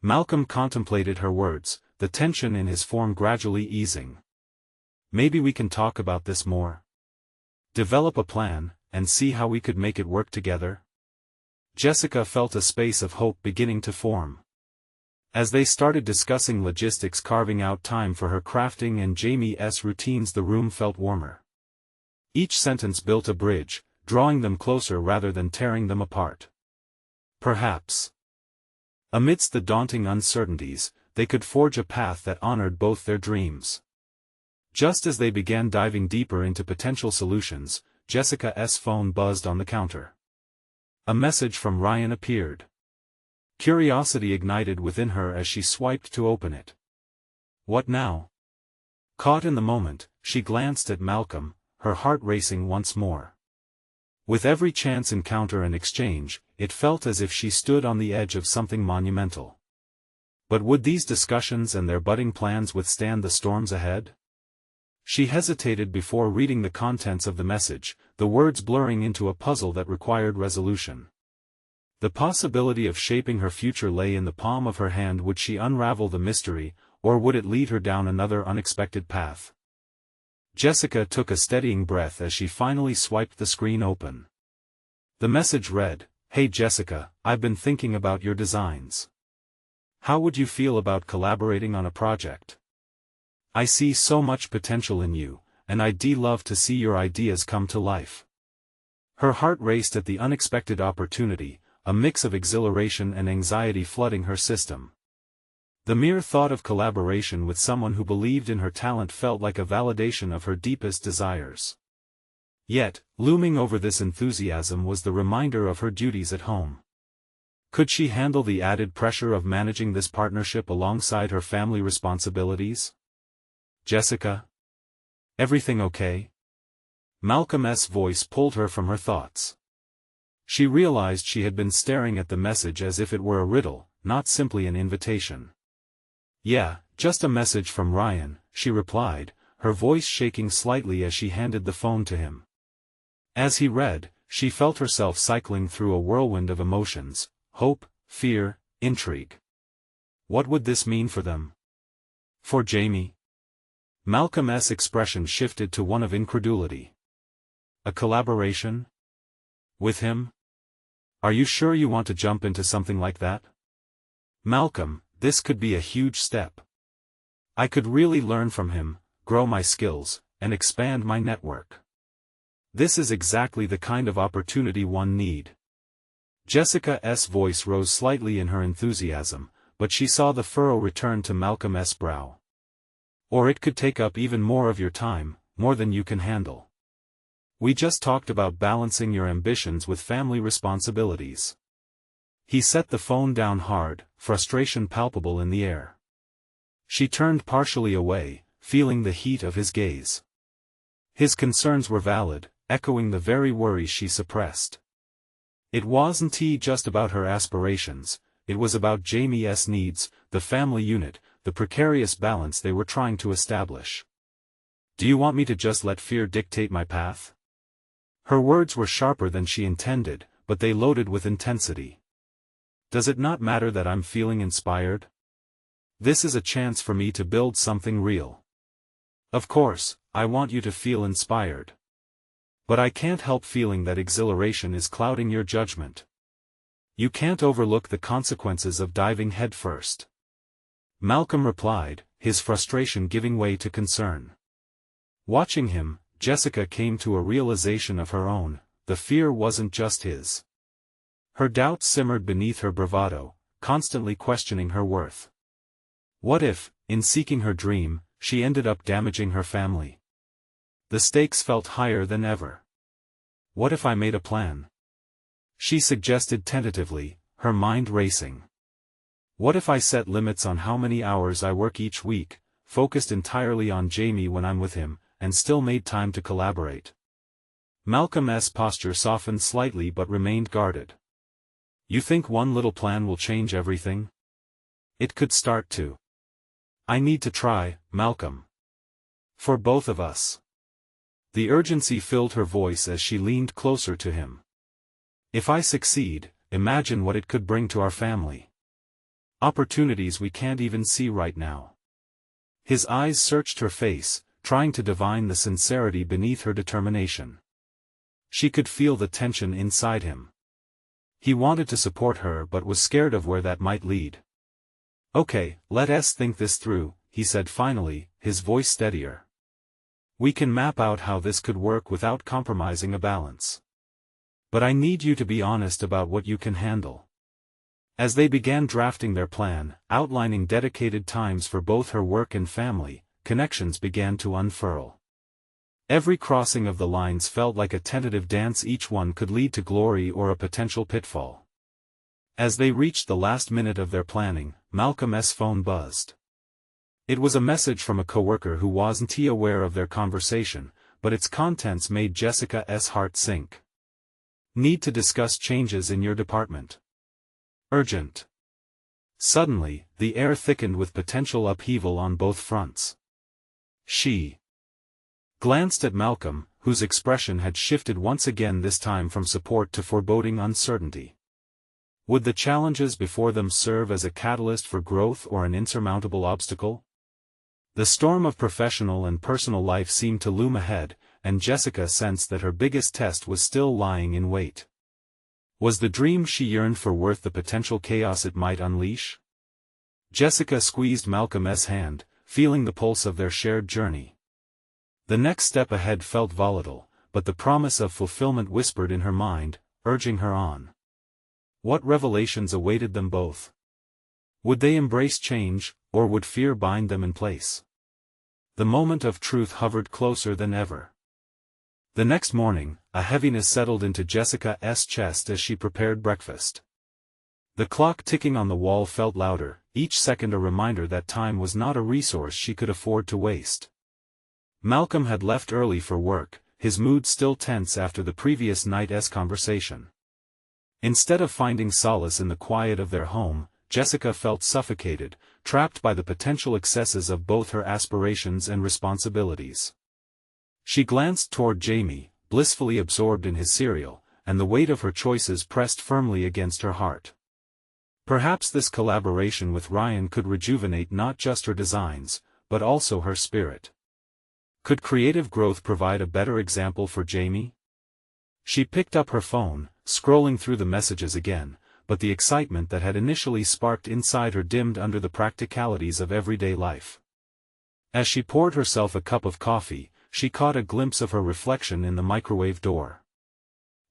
Malcolm contemplated her words, the tension in his form gradually easing. Maybe we can talk about this more. Develop a plan, and see how we could make it work together. Jessica felt a space of hope beginning to form. As they started discussing logistics, carving out time for her crafting and Jamie's routines, the room felt warmer. Each sentence built a bridge, drawing them closer rather than tearing them apart. Perhaps. Amidst the daunting uncertainties, they could forge a path that honored both their dreams. Just as they began diving deeper into potential solutions, Jessica's phone buzzed on the counter. A message from Ryan appeared. Curiosity ignited within her as she swiped to open it. What now? Caught in the moment, she glanced at Malcolm, her heart racing once more. With every chance encounter and exchange, it felt as if she stood on the edge of something monumental. But would these discussions and their budding plans withstand the storms ahead? She hesitated before reading the contents of the message, the words blurring into a puzzle that required resolution. The possibility of shaping her future lay in the palm of her hand. Would she unravel the mystery, or would it lead her down another unexpected path? Jessica took a steadying breath as she finally swiped the screen open. The message read, "Hey Jessica, I've been thinking about your designs. How would you feel about collaborating on a project? I see so much potential in you, and I'd love to see your ideas come to life." Her heart raced at the unexpected opportunity, a mix of exhilaration and anxiety flooding her system. The mere thought of collaboration with someone who believed in her talent felt like a validation of her deepest desires. Yet, looming over this enthusiasm was the reminder of her duties at home. Could she handle the added pressure of managing this partnership alongside her family responsibilities? Jessica? Everything okay? Malcolm's voice pulled her from her thoughts. She realized she had been staring at the message as if it were a riddle, not simply an invitation. "Yeah, just a message from Ryan," she replied, her voice shaking slightly as she handed the phone to him. As he read, she felt herself cycling through a whirlwind of emotions: hope, fear, intrigue. What would this mean for them? For Jamie? Malcolm's expression shifted to one of incredulity. A collaboration? With him? Are you sure you want to jump into something like that? Malcolm, this could be a huge step. I could really learn from him, grow my skills, and expand my network. This is exactly the kind of opportunity one need. Jessica's voice rose slightly in her enthusiasm, but she saw the furrow return to Malcolm's brow. Or it could take up even more of your time, more than you can handle. We just talked about balancing your ambitions with family responsibilities. He set the phone down hard, frustration palpable in the air. She turned partially away, feeling the heat of his gaze. His concerns were valid, echoing the very worries she suppressed. It wasn't just about her aspirations, it was about Jamie's needs, the family unit, the precarious balance they were trying to establish. Do you want me to just let fear dictate my path? Her words were sharper than she intended, but they loaded with intensity. Does it not matter that I'm feeling inspired? This is a chance for me to build something real. Of course, I want you to feel inspired. But I can't help feeling that exhilaration is clouding your judgment. You can't overlook the consequences of diving headfirst. Malcolm replied, his frustration giving way to concern. Watching him, Jessica came to a realization of her own, the fear wasn't just his. Her doubts simmered beneath her bravado, constantly questioning her worth. What if, in seeking her dream, she ended up damaging her family? The stakes felt higher than ever. What if I made a plan? She suggested tentatively, her mind racing. What if I set limits on how many hours I work each week, focused entirely on Jamie when I'm with him, and still made time to collaborate? Malcolm's posture softened slightly but remained guarded. You think one little plan will change everything? It could start to. I need to try, Malcolm. For both of us. The urgency filled her voice as she leaned closer to him. If I succeed, imagine what it could bring to our family. Opportunities we can't even see right now. His eyes searched her face, trying to divine the sincerity beneath her determination. She could feel the tension inside him. He wanted to support her but was scared of where that might lead. Okay, let us think this through, he said finally, his voice steadier. We can map out how this could work without compromising a balance. But I need you to be honest about what you can handle. As they began drafting their plan, outlining dedicated times for both her work and family, connections began to unfurl. Every crossing of the lines felt like a tentative dance, each one could lead to glory or a potential pitfall. As they reached the last minute of their planning, Malcolm's phone buzzed. It was a message from a coworker who wasn't aware of their conversation, but its contents made Jessica's heart sink. Need to discuss changes in your department. Urgent. Suddenly, the air thickened with potential upheaval on both fronts. She glanced at Malcolm, whose expression had shifted once again, this time from support to foreboding uncertainty. Would the challenges before them serve as a catalyst for growth or an insurmountable obstacle? The storm of professional and personal life seemed to loom ahead, and Jessica sensed that her biggest test was still lying in wait. Was the dream she yearned for worth the potential chaos it might unleash? Jessica squeezed Malcolm's hand, feeling the pulse of their shared journey. The next step ahead felt volatile, but the promise of fulfillment whispered in her mind, urging her on. What revelations awaited them both? Would they embrace change, or would fear bind them in place? The moment of truth hovered closer than ever. The next morning, a heaviness settled into Jessica's chest as she prepared breakfast. The clock ticking on the wall felt louder, each second a reminder that time was not a resource she could afford to waste. Malcolm had left early for work, his mood still tense after the previous night's conversation. Instead of finding solace in the quiet of their home, Jessica felt suffocated, trapped by the potential excesses of both her aspirations and responsibilities. She glanced toward Jamie, blissfully absorbed in his cereal, and the weight of her choices pressed firmly against her heart. Perhaps this collaboration with Ryan could rejuvenate not just her designs, but also her spirit. Could creative growth provide a better example for Jamie? She picked up her phone, scrolling through the messages again, but the excitement that had initially sparked inside her dimmed under the practicalities of everyday life. As she poured herself a cup of coffee, she caught a glimpse of her reflection in the microwave door.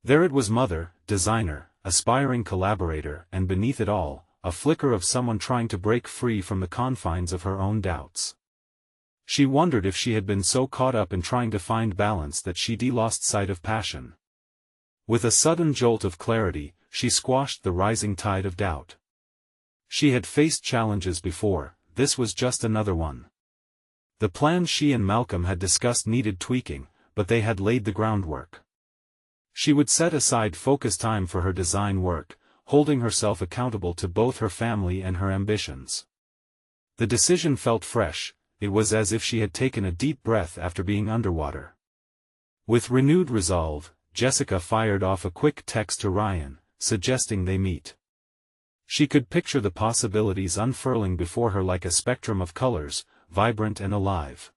There it was, mother, designer, aspiring collaborator, and beneath it all, a flicker of someone trying to break free from the confines of her own doubts. She wondered if she had been so caught up in trying to find balance that she'd lost sight of passion. With a sudden jolt of clarity, she squashed the rising tide of doubt. She had faced challenges before, this was just another one. The plans she and Malcolm had discussed needed tweaking, but they had laid the groundwork. She would set aside focused time for her design work, holding herself accountable to both her family and her ambitions. The decision felt fresh, it was as if she had taken a deep breath after being underwater. With renewed resolve, Jessica fired off a quick text to Ryan, suggesting they meet. She could picture the possibilities unfurling before her like a spectrum of colors, vibrant and alive.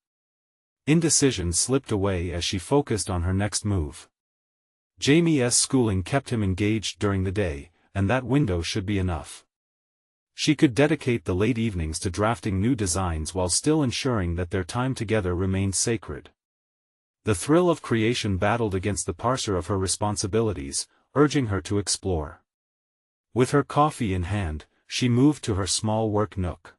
Indecision slipped away as she focused on her next move. Jamie's schooling kept him engaged during the day, and that window should be enough. She could dedicate the late evenings to drafting new designs while still ensuring that their time together remained sacred. The thrill of creation battled against the parser of her responsibilities, urging her to explore. With her coffee in hand, she moved to her small work nook.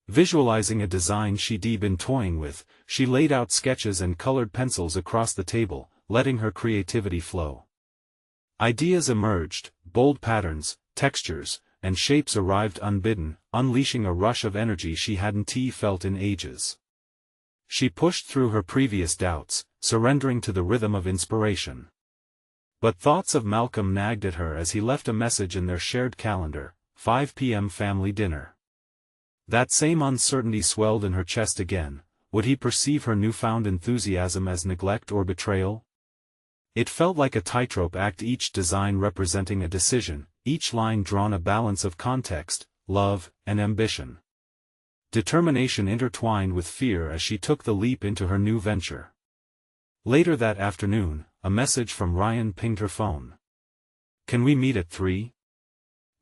Visualizing a design she'd been toying with, she laid out sketches and colored pencils across the table, letting her creativity flow. Ideas emerged, bold patterns, textures, and shapes arrived unbidden, unleashing a rush of energy she hadn't felt in ages. She pushed through her previous doubts, surrendering to the rhythm of inspiration. But thoughts of Malcolm nagged at her as he left a message in their shared calendar, 5 p.m. family dinner. That same uncertainty swelled in her chest again. Would he perceive her newfound enthusiasm as neglect or betrayal? It felt like a tightrope act, each design representing a decision, each line drawn a balance of context, love, and ambition. Determination intertwined with fear as she took the leap into her new venture. Later that afternoon, a message from Ryan pinged her phone. "Can we meet at 3?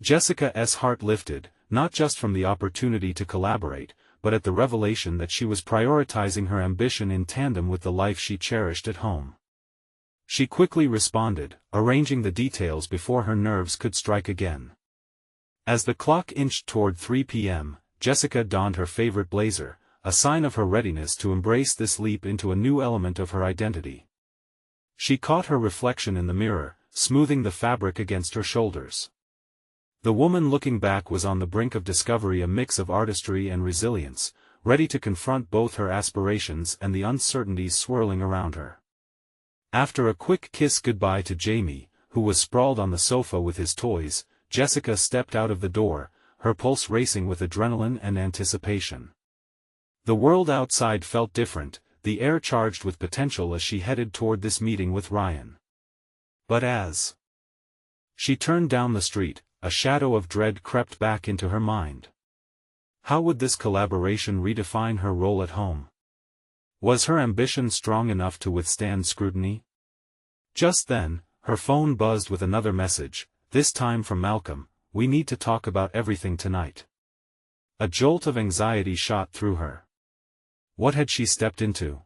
Jessica's heart lifted, not just from the opportunity to collaborate, but at the revelation that she was prioritizing her ambition in tandem with the life she cherished at home. She quickly responded, arranging the details before her nerves could strike again. As the clock inched toward 3 p.m., Jessica donned her favorite blazer, a sign of her readiness to embrace this leap into a new element of her identity. She caught her reflection in the mirror, smoothing the fabric against her shoulders. The woman looking back was on the brink of discovery, a mix of artistry and resilience, ready to confront both her aspirations and the uncertainties swirling around her. After a quick kiss goodbye to Jamie, who was sprawled on the sofa with his toys, Jessica stepped out of the door, her pulse racing with adrenaline and anticipation. The world outside felt different, the air charged with potential as she headed toward this meeting with Ryan. But as she turned down the street, a shadow of dread crept back into her mind. How would this collaboration redefine her role at home? Was her ambition strong enough to withstand scrutiny? Just then, her phone buzzed with another message, this time from Malcolm. "We need to talk about everything tonight." A jolt of anxiety shot through her. What had she stepped into?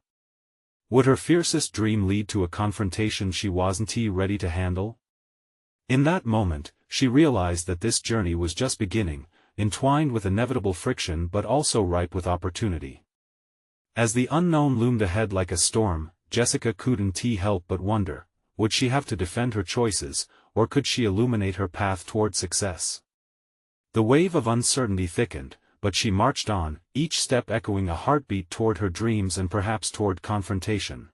Would her fiercest dream lead to a confrontation she wasn't ready to handle? In that moment, she realized that this journey was just beginning, entwined with inevitable friction but also ripe with opportunity. As the unknown loomed ahead like a storm, Jessica couldn't help but wonder, would she have to defend her choices, or could she illuminate her path toward success? The wave of uncertainty thickened, but she marched on, each step echoing a heartbeat toward her dreams and perhaps toward confrontation.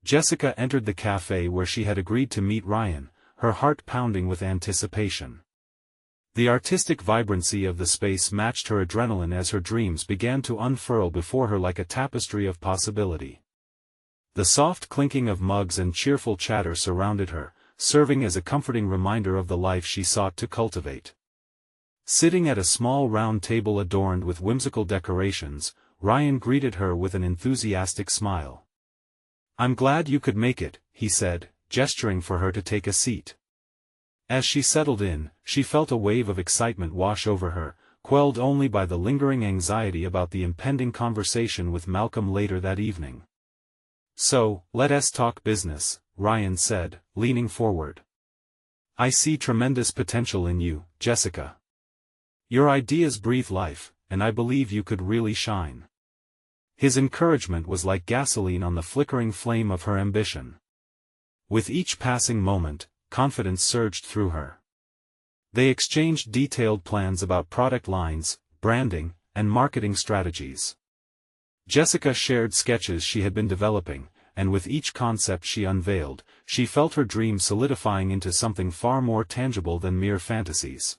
Jessica entered the cafe where she had agreed to meet Ryan, her heart pounding with anticipation. The artistic vibrancy of the space matched her adrenaline as her dreams began to unfurl before her like a tapestry of possibility. The soft clinking of mugs and cheerful chatter surrounded her, serving as a comforting reminder of the life she sought to cultivate. Sitting at a small round table adorned with whimsical decorations, Ryan greeted her with an enthusiastic smile. "I'm glad you could make it," he said, gesturing for her to take a seat. As she settled in, she felt a wave of excitement wash over her, quelled only by the lingering anxiety about the impending conversation with Malcolm later that evening. "So, let us talk business," Ryan said, leaning forward. "I see tremendous potential in you, Jessica. Your ideas breathe life, and I believe you could really shine." His encouragement was like gasoline on the flickering flame of her ambition. With each passing moment, confidence surged through her. They exchanged detailed plans about product lines, branding, and marketing strategies. Jessica shared sketches she had been developing, and with each concept she unveiled, she felt her dream solidifying into something far more tangible than mere fantasies.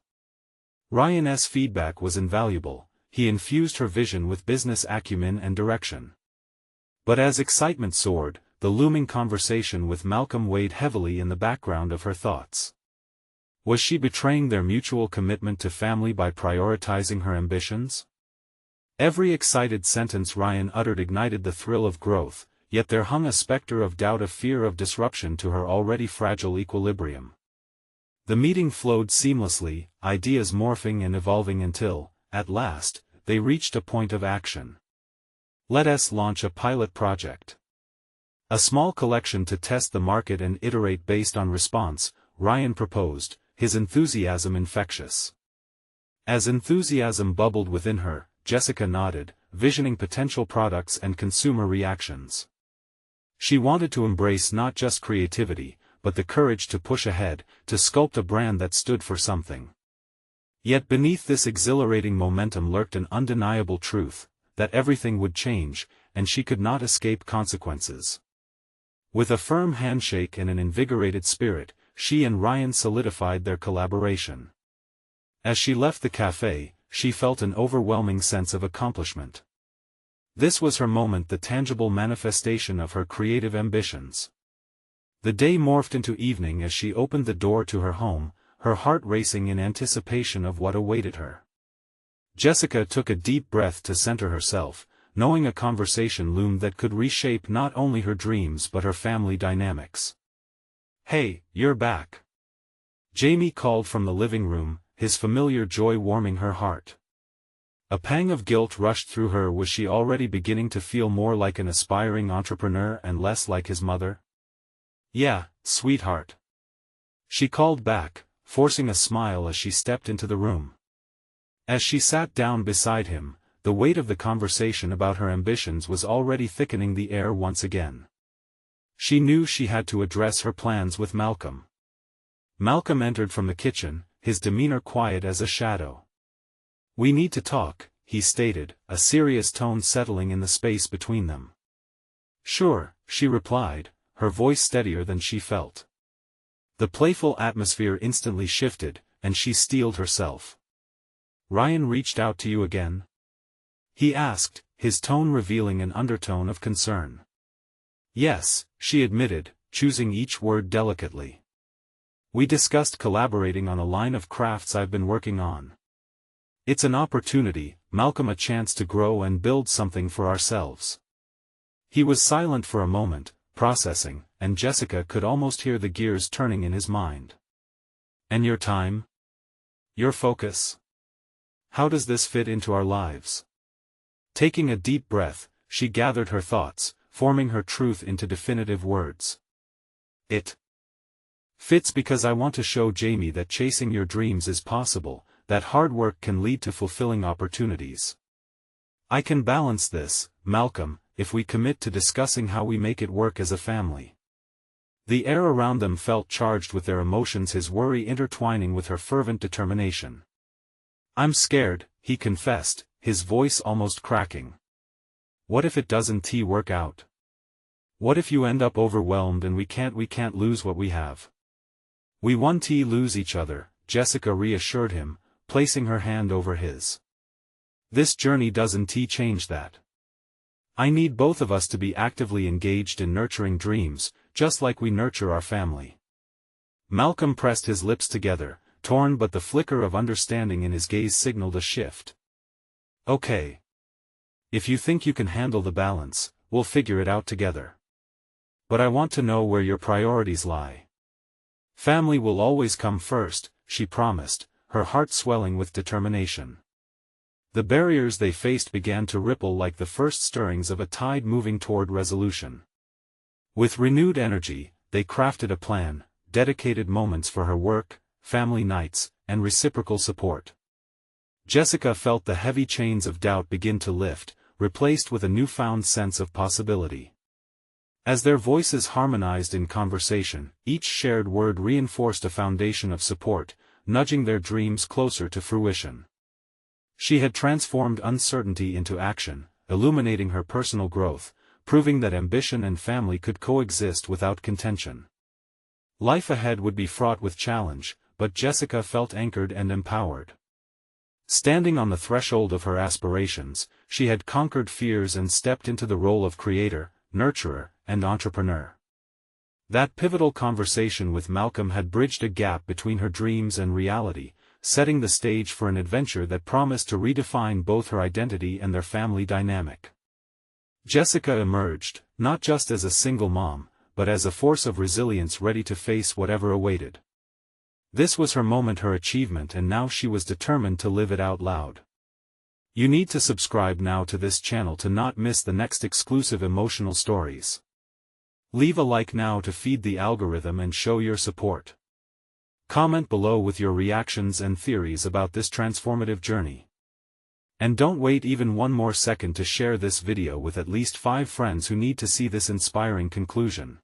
Ryan's feedback was invaluable. He infused her vision with business acumen and direction. But as excitement soared, the looming conversation with Malcolm weighed heavily in the background of her thoughts. Was she betraying their mutual commitment to family by prioritizing her ambitions? Every excited sentence Ryan uttered ignited the thrill of growth, yet there hung a specter of doubt, a fear of disruption to her already fragile equilibrium. The meeting flowed seamlessly, ideas morphing and evolving until, at last, they reached a point of action. "Let us launch a pilot project. A small collection to test the market and iterate based on response," Ryan proposed, his enthusiasm infectious. As enthusiasm bubbled within her, Jessica nodded, visioning potential products and consumer reactions. She wanted to embrace not just creativity, but the courage to push ahead, to sculpt a brand that stood for something. Yet beneath this exhilarating momentum lurked an undeniable truth, that everything would change, and she could not escape consequences. With a firm handshake and an invigorated spirit, she and Ryan solidified their collaboration. As she left the cafe, she felt an overwhelming sense of accomplishment. This was her moment, the tangible manifestation of her creative ambitions. The day morphed into evening as she opened the door to her home, her heart racing in anticipation of what awaited her. Jessica took a deep breath to center herself, knowing a conversation loomed that could reshape not only her dreams but her family dynamics. "Hey, you're back!" Jamie called from the living room, his familiar joy warming her heart. A pang of guilt rushed through her. Was she already beginning to feel more like an aspiring entrepreneur and less like his mother? "Yeah, sweetheart," she called back, forcing a smile as she stepped into the room. As she sat down beside him, the weight of the conversation about her ambitions was already thickening the air once again. She knew she had to address her plans with Malcolm. Malcolm entered from the kitchen, his demeanor quiet as a shadow. "We need to talk," he stated, a serious tone settling in the space between them. "Sure," she replied, her voice steadier than she felt. The playful atmosphere instantly shifted, and she steeled herself. "Ryan reached out to you again?" he asked, his tone revealing an undertone of concern. "Yes," she admitted, choosing each word delicately. "We discussed collaborating on a line of crafts I've been working on. It's an opportunity, Malcolm, a chance to grow and build something for ourselves." He was silent for a moment, processing, and Jessica could almost hear the gears turning in his mind. "And your time? Your focus? How does this fit into our lives?" Taking a deep breath, she gathered her thoughts, forming her truth into definitive words. "It fits because I want to show Jamie that chasing your dreams is possible, that hard work can lead to fulfilling opportunities. I can balance this, Malcolm, if we commit to discussing how we make it work as a family." The air around them felt charged with their emotions, his worry intertwining with her fervent determination. "I'm scared," he confessed, his voice almost cracking. "What if it doesn't work out? What if you end up overwhelmed and we can't lose what we have?" "We won't lose each other," Jessica reassured him, placing her hand over his. "This journey doesn't change that. I need both of us to be actively engaged in nurturing dreams, just like we nurture our family." Malcolm pressed his lips together, torn, but the flicker of understanding in his gaze signaled a shift. "Okay. If you think you can handle the balance, we'll figure it out together. But I want to know where your priorities lie." "Family will always come first," she promised, her heart swelling with determination. The barriers they faced began to ripple like the first stirrings of a tide moving toward resolution. With renewed energy, they crafted a plan, dedicated moments for her work, family nights, and reciprocal support. Jessica felt the heavy chains of doubt begin to lift, replaced with a newfound sense of possibility. As their voices harmonized in conversation, each shared word reinforced a foundation of support, nudging their dreams closer to fruition. She had transformed uncertainty into action, illuminating her personal growth, proving that ambition and family could coexist without contention. Life ahead would be fraught with challenge, but Jessica felt anchored and empowered. Standing on the threshold of her aspirations, she had conquered fears and stepped into the role of creator, nurturer, and entrepreneur. That pivotal conversation with Malcolm had bridged a gap between her dreams and reality, setting the stage for an adventure that promised to redefine both her identity and their family dynamic. Jessica emerged, not just as a single mom, but as a force of resilience ready to face whatever awaited. This was her moment, her achievement, and now she was determined to live it out loud. You need to subscribe now to this channel to not miss the next exclusive emotional stories. Leave a like now to feed the algorithm and show your support. Comment below with your reactions and theories about this transformative journey. And don't wait even one more second to share this video with at least 5 friends who need to see this inspiring conclusion.